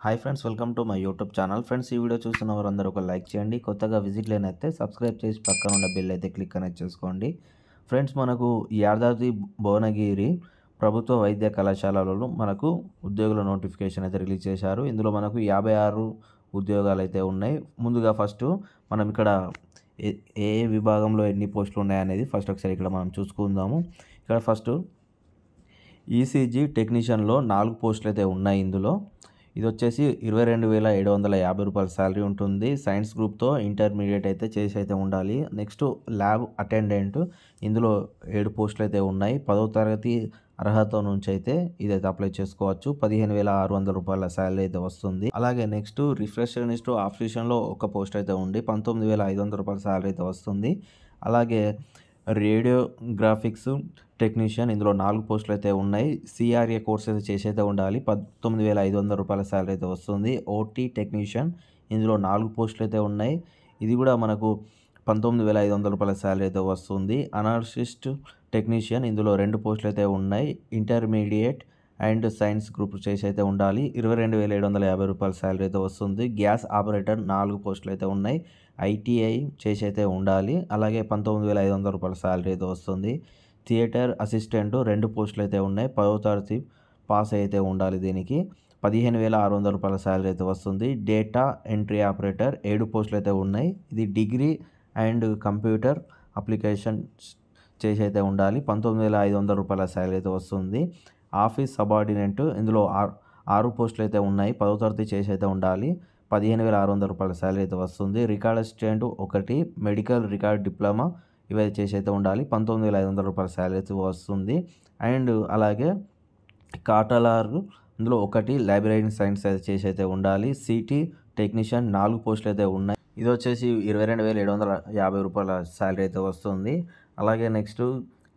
Hi friends, welcome to my YouTube channel. Friends, ఈ video చూస్తున్న వారందరూ ఒక లైక్ చేయండి. కొత్తగా విజిట్ లేనైతే సబ్స్క్రైబ్ చేసి పక్కన ఉన్న బెల్ అయితే క్లిక్ అనేది చేసుకోండి. ఫ్రెండ్స్, మనకు యాదాద్రి భువనగిరి ప్రభుత్వ వైద్య కళాశాలలో మనకు ఉద్యోగుల నోటిఫికేషన్ అయితే రిలీజ్ చేశారు. ఇందులో మనకు 56 ఉద్యోగాలు అయితే ఉన్నాయి. ముందుగా ఫస్ట్ మనం ఇక్కడ ఏ ఏ విభాగంలో ఎన్ని పోస్టులు ఉన్నాయనేది ఫస్ట్ ఒకసారి ఇక్కడ మనం చూసుకుందాము. ఇక్కడ ఫస్ట్ ఈసీజీ టెక్నీషియన్లో 4 పోస్టులు అయితే ఉన్నాయి. ఇందులో ఇది వచ్చేసి 22,750 శాలరీ ఉంటుంది. సైన్స్ గ్రూప్తో ఇంటర్మీడియట్ అయితే చేసి అయితే ఉండాలి. నెక్స్ట్ ల్యాబ్ అటెండెంట్, ఇందులో 7 పోస్టులు అయితే ఉన్నాయి. 10వ తరగతి అర్హత నుంచి అయితే ఇదైతే అప్లై చేసుకోవచ్చు. 15,600 శాలరీ అయితే వస్తుంది. అలాగే నెక్స్ట్ రిఫ్రెషనిస్ట్ ఆఫీషన్లో ఒక పోస్ట్ అయితే ఉంది. 19,500 శాలరీ అయితే వస్తుంది. అలాగే రేడియోగ్రాఫిక్స్ టెక్నీషియన్, ఇందులో 4 పోస్టులు అయితే ఉన్నాయి. సిఆర్ఏ కోర్స్ అయితే చేసి అయితే ఉండాలి. 19,500 శాలరీ అయితే వస్తుంది. ఓటీ టెక్నీషియన్, ఇందులో 4 పోస్టులు అయితే ఉన్నాయి. ఇది కూడా మనకు 19,500 శాలరీ అయితే వస్తుంది. అనాలిసిస్ట్ టెక్నీషియన్, ఇందులో 2 పోస్టులు అయితే ఉన్నాయి. ఇంటర్మీడియట్ అండ్ సైన్స్ గ్రూప్ చేసి అయితే ఉండాలి. 22,750 శాలరీ అయితే వస్తుంది. గ్యాస్ ఆపరేటర్ 4 పోస్టులు అయితే ఉన్నాయి. ఐటీఐ చేసి అయితే ఉండాలి. అలాగే 19,500 శాలరీ అయితే వస్తుంది. థియేటర్ అసిస్టెంట్ 2 పోస్టులు అయితే ఉన్నాయి. 10వ తరగతి పాస్ అయితే ఉండాలి. దీనికి 15,600 శాలరీ అయితే వస్తుంది. డేటా ఎంట్రీ ఆపరేటర్ 7 పోస్టులు అయితే ఉన్నాయి. ఇది డిగ్రీ అండ్ కంప్యూటర్ అప్లికేషన్ చేసి అయితే ఉండాలి. 19,500 శాలరీ అయితే వస్తుంది. ఆఫీస్ సబార్డినేట్, ఇందులో 6 పోస్టులు అయితే ఉన్నాయి. 10వ తరగతి చేసి అయితే ఉండాలి. 15,600 శాలరీ అయితే వస్తుంది. Record assistant 1, medical record diploma ఇవైతే చేసి అయితే ఉండాలి. 19,500 శాలరీ అయితే వస్తుంది. అండ్ అలాగే కాటలార్, ఇందులో 1 లైబ్రరీ సైన్స్ అయితే చేసి అయితే ఉండాలి. సిటీ టెక్నీషియన్ 4 పోస్టులు అయితే ఉన్నాయి. ఇది వచ్చేసి 22,750 శాలరీ అయితే వస్తుంది. అలాగే next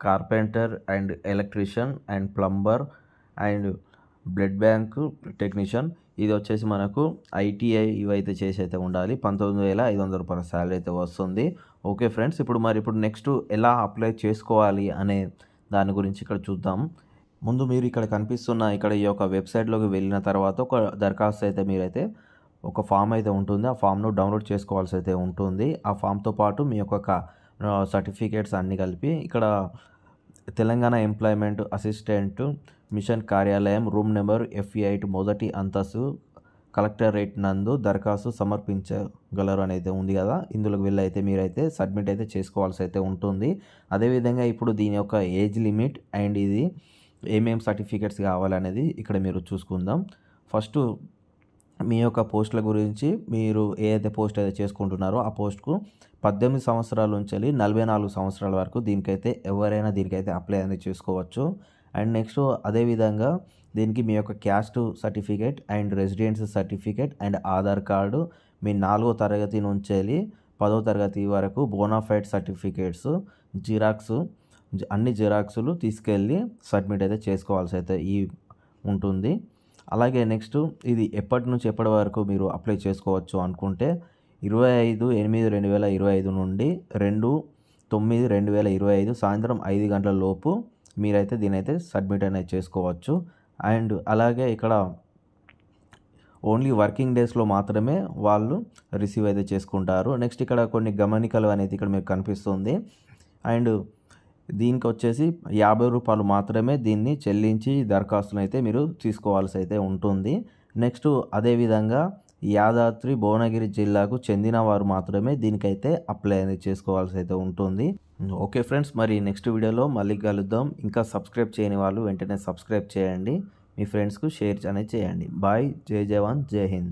carpenter and electrician and plumber and blood bank technician, ఇది వచ్చేసి మనకు ఐటీఐ ఇవైతే చేసి అయితే ఉండాలి. 19,500 శాలరీ అయితే వస్తుంది. ఓకే ఫ్రెండ్స్, ఇప్పుడు నెక్స్ట్ ఎలా అప్లై చేసుకోవాలి అనే దాని గురించి ఇక్కడ చూద్దాం. ముందు మీరు ఇక్కడ కనిపిస్తున్న ఈ యొక్క వెబ్సైట్లోకి వెళ్ళిన తర్వాత ఒక దరఖాస్తు అయితే మీరైతే ఒక ఫామ్ అయితే ఉంటుంది. ఆ ఫామ్ను డౌన్లోడ్ చేసుకోవాల్సి అయితే ఉంటుంది. ఆ ఫామ్తో పాటు మీ యొక్క సర్టిఫికేట్స్ అన్నీ కలిపి ఇక్కడ తెలంగాణ ఎంప్లాయ్మెంట్ అసిస్టెంట్ మిషన్ కార్యాలయం, రూమ్ నెంబర్ F8, మొదటి అంతస్తు, కలెక్టరేట్ నందు దరఖాస్తు సమర్పించగలరు అనేది ఉంది కదా. ఇందులోకి వెళ్ళి అయితే మీరైతే సబ్మిట్ అయితే చేసుకోవాల్సి అయితే ఉంటుంది. అదేవిధంగా ఇప్పుడు దీని యొక్క ఏజ్ లిమిట్ అండ్ ఇది ఏమేమి సర్టిఫికేట్స్ కావాలనేది ఇక్కడ మీరు చూసుకుందాం. ఫస్ట్ మీ యొక్క పోస్టుల గురించి, మీరు ఏదైతే పోస్ట్ అయితే చేసుకుంటున్నారో ఆ పోస్ట్కు 18 సంవత్సరాల నుంచి 44 సంవత్సరాల వరకు దీనికైతే ఎవరైనా దీనికైతే అప్లై అనేది చేసుకోవచ్చు. అండ్ నెక్స్ట్ అదేవిధంగా దీనికి మీ యొక్క caste certificate and residence certificate and Aadhaar card, మీ 4వ తరగతి నుంచి 10వ తరగతి వరకు బోనాఫైడ్ సర్టిఫికేట్స్ జిరాక్స్, అన్ని జిరాక్సులు తీసుకెళ్ళి సబ్మిట్ అయితే చేసుకోవాల్సి అయితే ఉంటుంది. అలాగే నెక్స్ట్ ఇది ఎప్పటి నుంచి ఎప్పటి వరకు మీరు అప్లై చేసుకోవచ్చు అనుకుంటే 25/8/2025 నుండి 2/9/2025 సాయంత్రం 5 గంటల లోపు మీరైతే దీనైతే సబ్మిట్ అనేది చేసుకోవచ్చు. అండ్ అలాగే ఇక్కడ ఓన్లీ వర్కింగ్ డేస్లో మాత్రమే వాళ్ళు రిసీవ్ అయితే చేసుకుంటారు. నెక్స్ట్ ఇక్కడ కొన్ని గమనికలు అనేది ఇక్కడ మీకు కనిపిస్తుంది. అండ్ దీనికి వచ్చేసి ₹50 మాత్రమే దీన్ని చెల్లించి దరఖాస్తును అయితే మీరు తీసుకోవాల్సి అయితే ఉంటుంది. నెక్స్ట్ అదేవిధంగా యాదాద్రి భువనగిరి జిల్లాకు చెందిన వారు మాత్రమే దీనికైతే అప్లై అనేది చేసుకోవాల్సి అయితే ఉంటుంది. ఓకే ఫ్రెండ్స్, మరి నెక్స్ట్ వీడియోలో మళ్ళీ కలుద్దాం. ఇంకా సబ్స్క్రైబ్ చేయని వాళ్ళు వెంటనే సబ్స్క్రైబ్ చేయండి. మీ ఫ్రెండ్స్కు షేర్ అనేది చేయండి. బాయ్. జై జవాన్, జై హింద్.